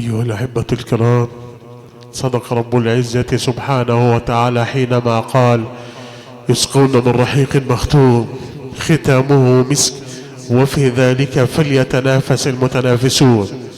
أيها الأحبة الكرام، صدق رب العزة سبحانه وتعالى حينما قال: يسقون من رحيق مختوم ختامه مسك وفي ذلك فليتنافس المتنافسون.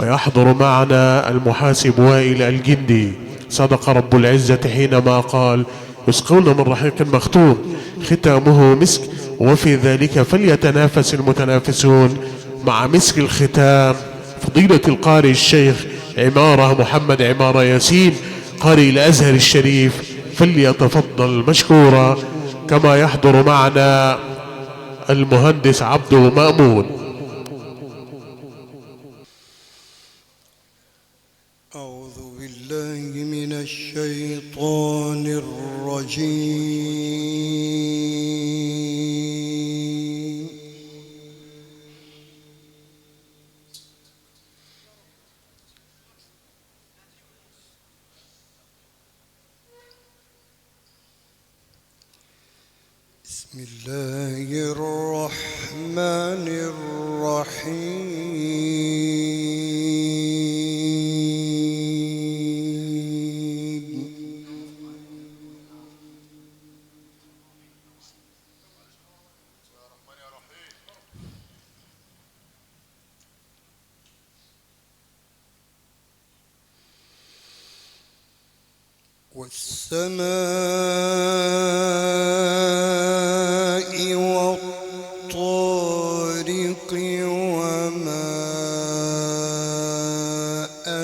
ويحضر معنا المحاسب وائل الجندي. صدق رب العزة حينما قال: يسقون من رحيق مختوم ختامه مسك وفي ذلك فليتنافس المتنافسون. مع مسك الختام فضيلة القارئ الشيخ عمارة محمد عمارة ياسين قارئ الأزهر الشريف، فليتفضل مشكورا. كما يحضر معنا المهندس عبد مأمون. أعوذ بالله من الشيطان الرجيم. بسم الله الرحمن الرحيم. والسماء والطارق وما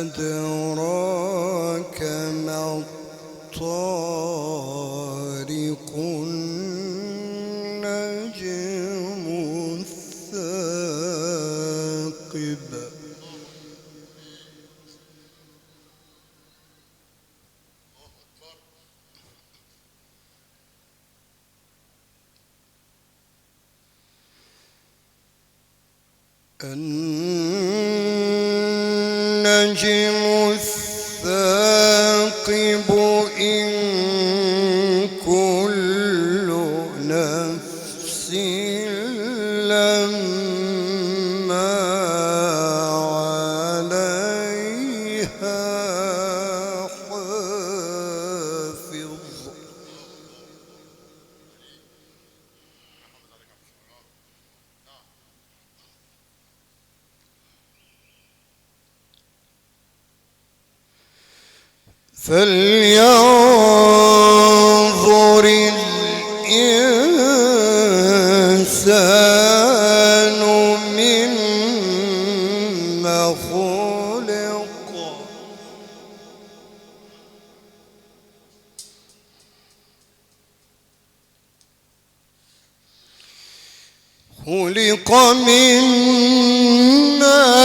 أدراك ما الطارق النجم الثاقب. النجم الثاقب إن كل نفس لما عليها حافظ. فلينظر الإنسان مما خلق. خلق من ماء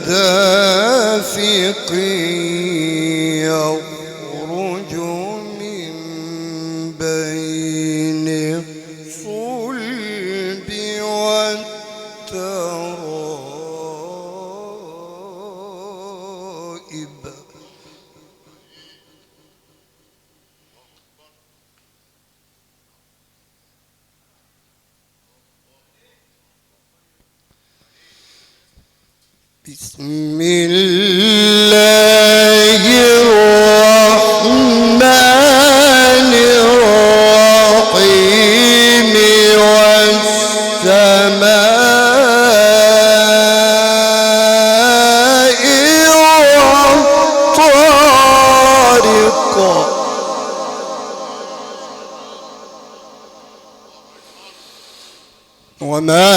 دافق يخرج من بين الصلب والترائب. بسم الله الرحمن الرحيم. والسماء والطارق وما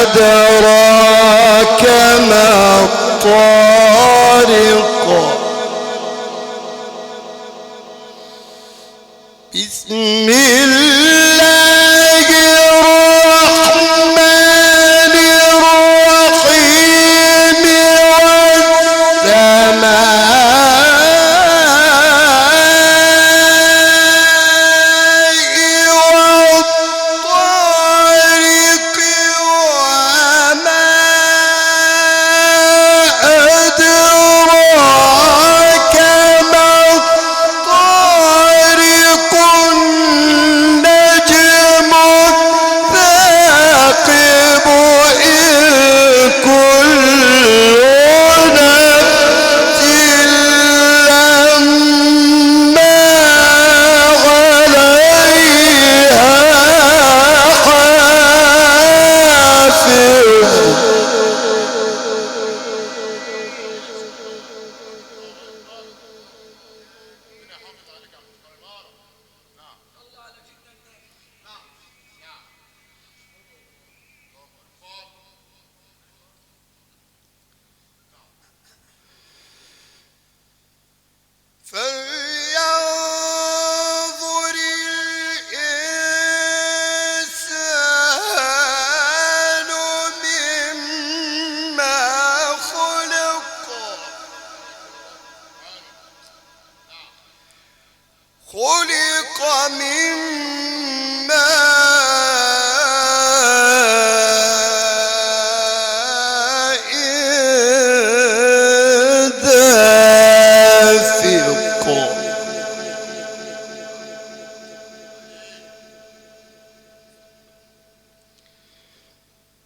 أدراك ما الطارق. بسم الله الرحمن الرحيم. والسماء والطارق وما أدراك ما الطارق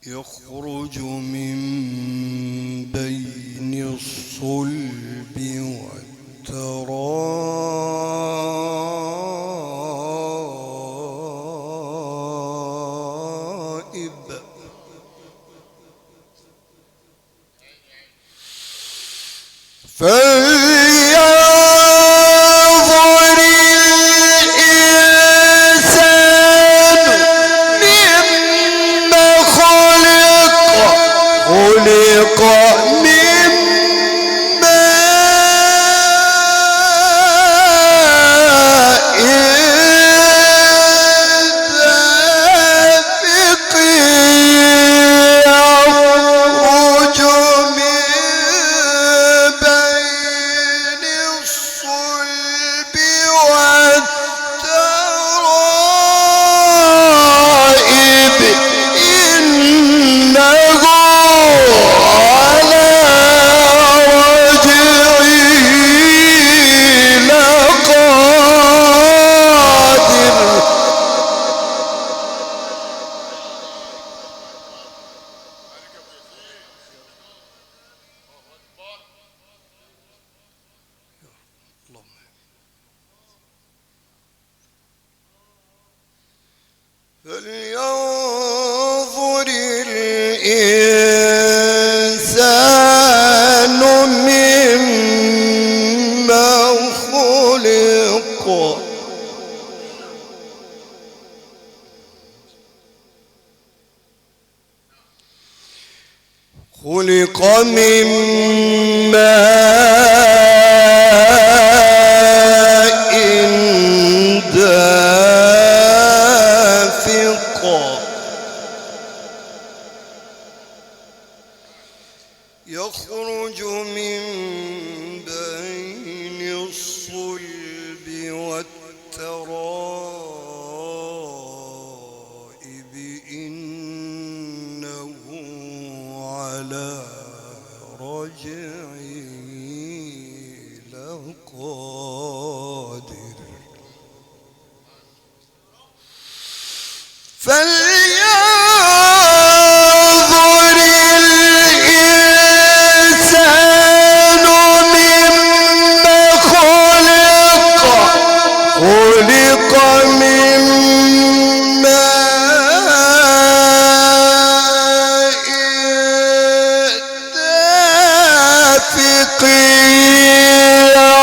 يخرج من بين الصلب والترائب فلينظر الإنسان مما خلق من فلينظر الإنسان مما خلق من ماء دافق يخرج من بين الصلب والترائب إنه على رجعه لقادر فلينظر الإنسان مما خلق من ماء دافق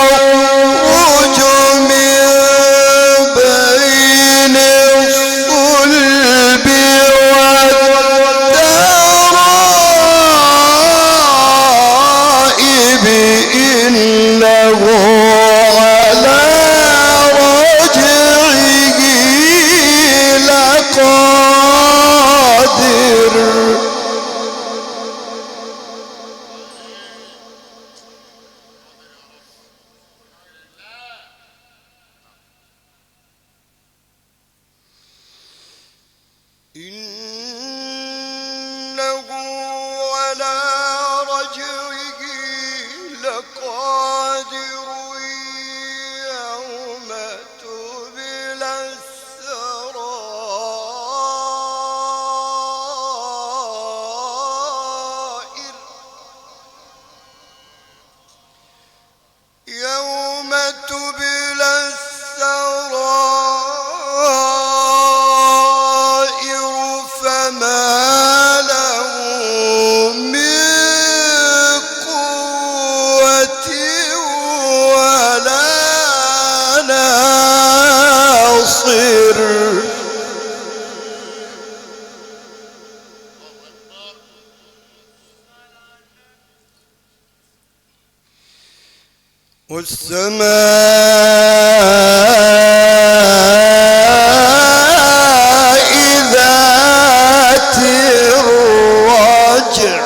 يخرج من بين الصلب والترائب إنه على رجعه لقادر إنه على رجعه لقادر يوم تبلى السرائر يوم تبلى السرائر فما له من قوة ولا ناصر والسماء ذات الرجع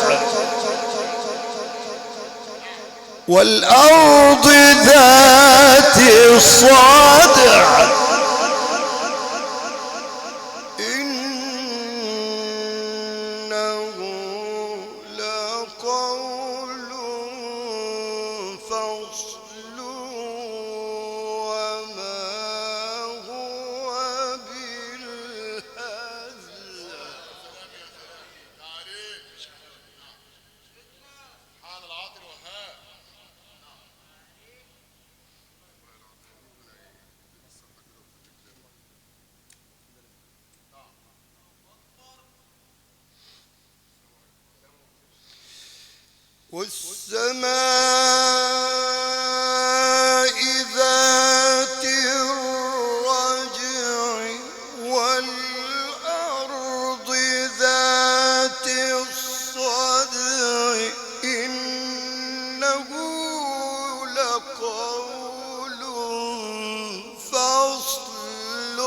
والأرض ذات الصدع إنه لقول فصل وما هو بالهزل والسماء ذات الرجع والأرض ذات الصدع إنه لقول فصل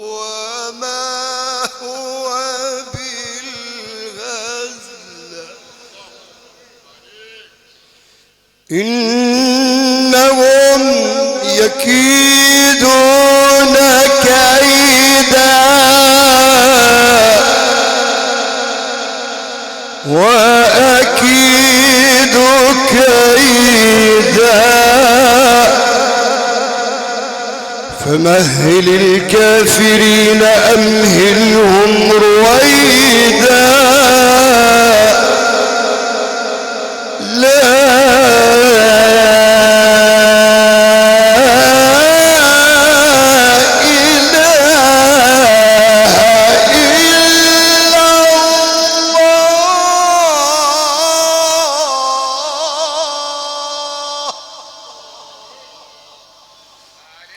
وما هو بالهزل إنهم يكيدون كيدا وأكيد كيدا فمهل الكافرين أمهلهم رويدا لا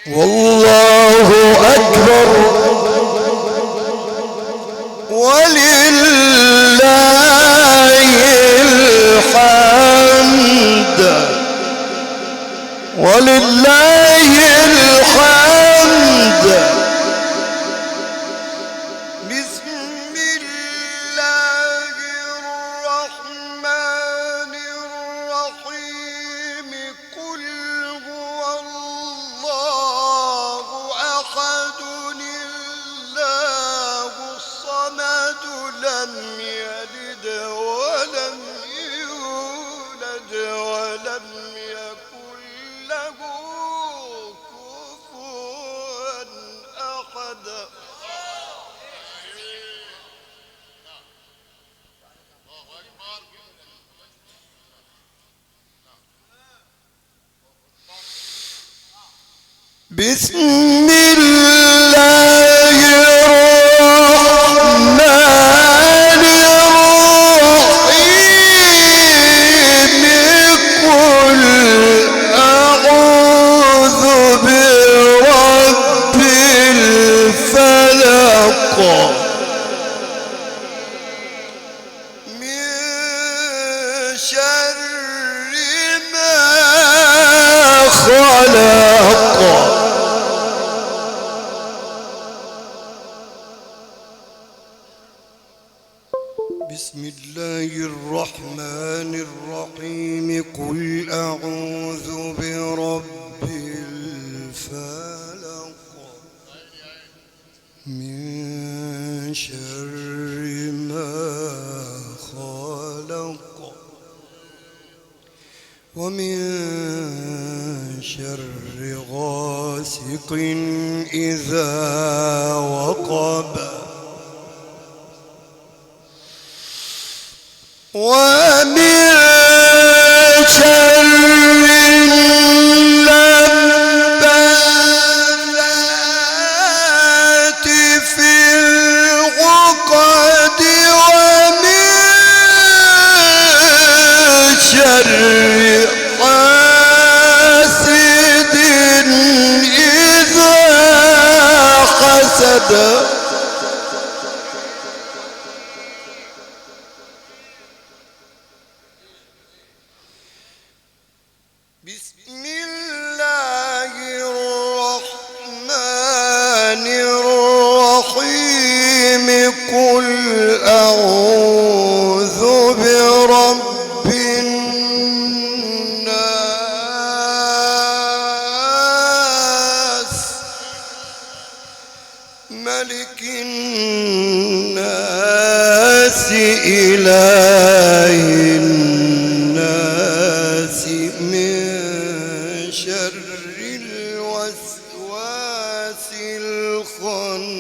والله أكبر ولله الحمد ولله الحمد بسم الله الرحمن الرحيم قل هو الله أحد الله الصمد لم يلد ولم يولد ولم يكن له كفوا أحد بسم الله الرحمن الرحيم قل أعوذ برب الفلق من شر ما خلق بسم الله الرحمن الرحيم قل أعوذ برب الفلق من شر ما خلق ومن شر غاسق إذا وقب ومن شر النفاثات في العقد ومن شر حاسد إذا حسد بسم الله الرحمن الرحيم قل أعوذ برب الناس ملك الناس إله الناس من شر الوسواس الخناس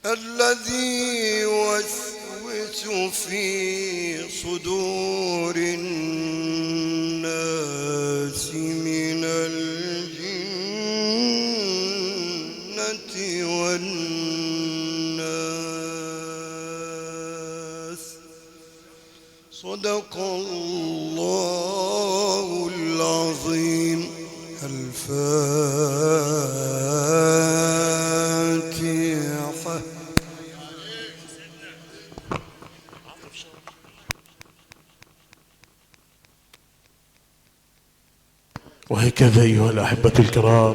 الذي يوسوس في صدور الناس من الجنة والناس صدق الله العظيم. الفاتحة. وهكذا أيها الأحبة الكرام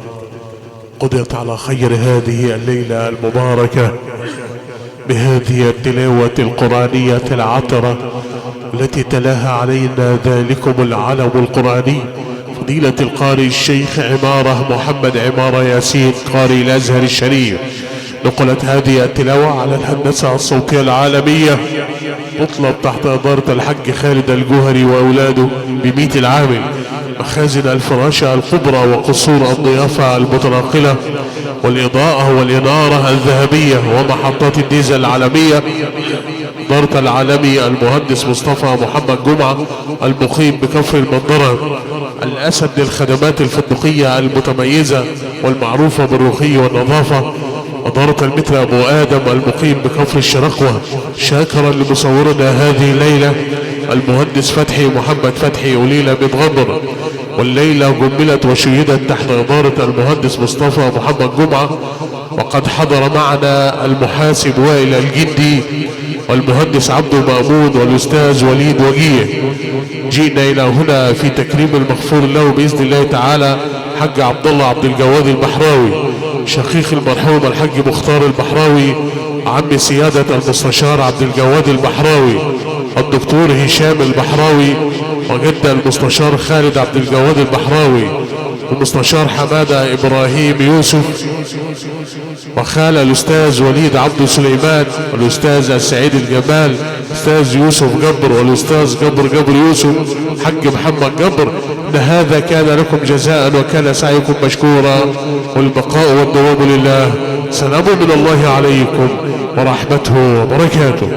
قضيت على خير هذه الليلة المباركة بهذه التلاوة القرآنية العطرة التي تلاها علينا ذلكم العلم القرآني فضيلة القارئ الشيخ عمارة محمد عمارة ياسين قارئ الأزهر الشريف. نقلت هذه التلاوة على الهندسة الصوتية العالمية تطلب تحت إدارة الحاج خالد الجوهري وأولاده ب100 العامل، مخازن الفراشة الكبرى وقصور الضيافة المتنقلة والإضاءة والإنارة الذهبية ومحطات الديزل العالمية. إدارة العالمي المهندس مصطفى محمد جمعة المقيم بكفر المنظرة، الأسد للخدمات الفندقية المتميزة والمعروفة بالرقي والنظافة. إدارة المتر أبو آدم المقيم بكفر الشرقوة، شاكرا لمصورنا هذه الليلة المهندس فتحي محمد فتحي وليلة بمغمر. والليلة جملت وشيدت تحت إدارة المهندس مصطفى محمد جمعة، وقد حضر معنا المحاسب وائل الجندي والمهندس عبد مأمون والأستاذ وليد وجيه. جئنا إلى هنا في تكريم المغفور له بإذن الله تعالى حاج عبد الله عبد الجواد البحراوي شقيق المرحوم الحاج مختار البحراوي، عم سيادة المستشار عبد الجواد البحراوي، الدكتور هشام البحراوي، وجد المستشار خالد عبد الجواد البحراوي، المستشار حمادة إبراهيم يوسف، وخال الأستاذ وليد عبد سليمان، والأستاذ السعيد الجمال، الأستاذ يوسف جبر، والأستاذ جبر يوسف، حج محمد جبر. هذا كان لكم جزاء وكان سعيكم مشكورا، والبقاء والدوام لله. سلام من الله عليكم ورحمته وبركاته.